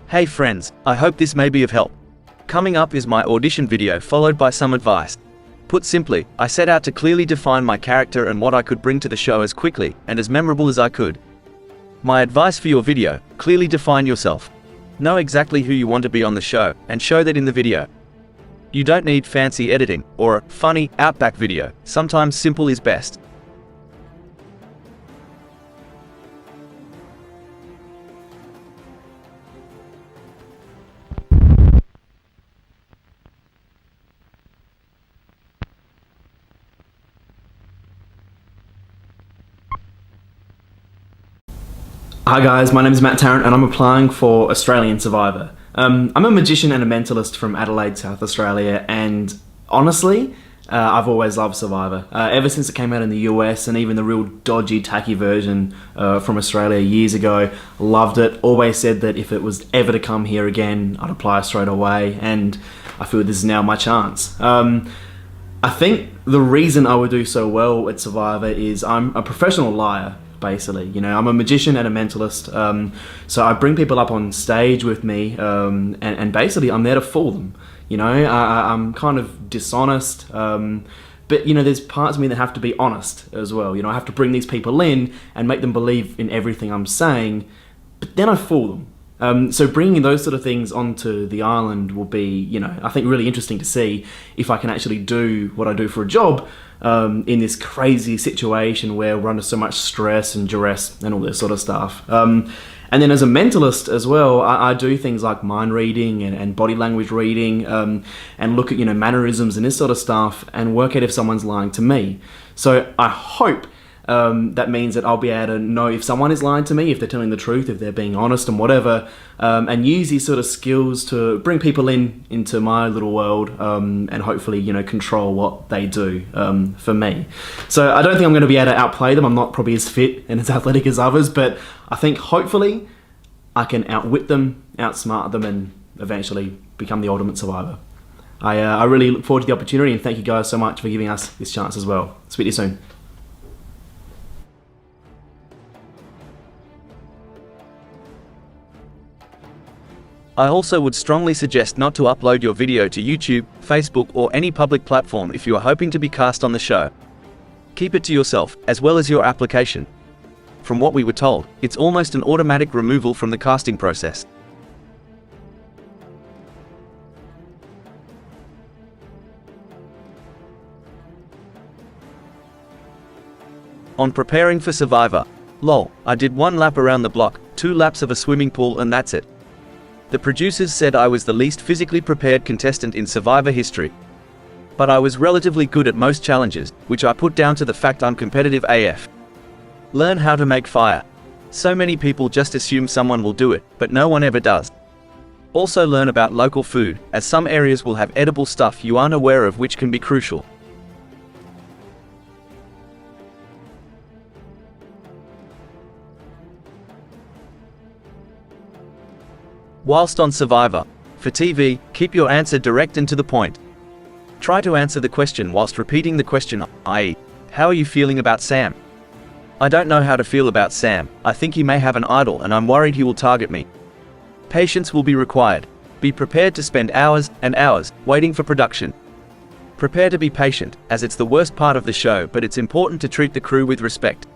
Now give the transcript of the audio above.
Hey friends, I hope this may be of help. Coming up is my audition video followed by some advice. Put simply, I set out to clearly define my character and what I could bring to the show as quickly and as memorable as I could. My advice for your video: clearly define yourself. Know exactly who you want to be on the show, and show that in the video. You don't need fancy editing, or a funny, outback video. Sometimes simple is best. Hi guys, my name is Matt Tarrant and I'm applying for Australian Survivor. I'm a magician and a mentalist from Adelaide, South Australia, and honestly, I've always loved Survivor. Ever since it came out in the US, and even the real dodgy, tacky version from Australia years ago, loved it. Always said that if it was ever to come here again, I'd apply straight away, and I feel this is now my chance. I think the reason I would do so well at Survivor is I'm a professional liar. Basically, you know, I'm a magician and a mentalist, so I bring people up on stage with me, and basically I'm there to fool them. You know, I'm kind of dishonest, but you know, there's parts of me that have to be honest as well. You know, I have to bring these people in and make them believe in everything I'm saying, but then I fool them. So bringing those sort of things onto the island will be, you know, I think really interesting to see if I can actually do what I do for a job in this crazy situation where we're under so much stress and duress and all this sort of stuff. And then as a mentalist as well, I do things like mind reading and body language reading, and look at, you know, mannerisms and this sort of stuff and work out if someone's lying to me. So I hope that means that I'll be able to know if someone is lying to me, if they're telling the truth, if they're being honest and whatever, and use these sort of skills to bring people into my little world, and hopefully, you know, control what they do for me. So I don't think I'm going to be able to outplay them. I'm not probably as fit and as athletic as others, but I think hopefully I can outwit them, outsmart them, and eventually become the ultimate survivor. I really look forward to the opportunity, and thank you guys so much for giving us this chance as well. Speak to you soon. I also would strongly suggest not to upload your video to YouTube, Facebook, or any public platform if you are hoping to be cast on the show. Keep it to yourself, as well as your application. From what we were told, it's almost an automatic removal from the casting process. On preparing for Survivor. Lol, I did 1 lap around the block, 2 laps of a swimming pool, and that's it. The producers said I was the least physically prepared contestant in Survivor history. But I was relatively good at most challenges, which I put down to the fact I'm competitive AF. Learn how to make fire. So many people just assume someone will do it, but no one ever does. Also learn about local food, as some areas will have edible stuff you aren't aware of, which can be crucial. Whilst on Survivor. For TV, keep your answer direct and to the point. Try to answer the question whilst repeating the question, i.e., how are you feeling about Sam? I don't know how to feel about Sam. I think he may have an idol and I'm worried he will target me. Patience will be required. Be prepared to spend hours and hours waiting for production. Prepare to be patient, as it's the worst part of the show, but it's important to treat the crew with respect.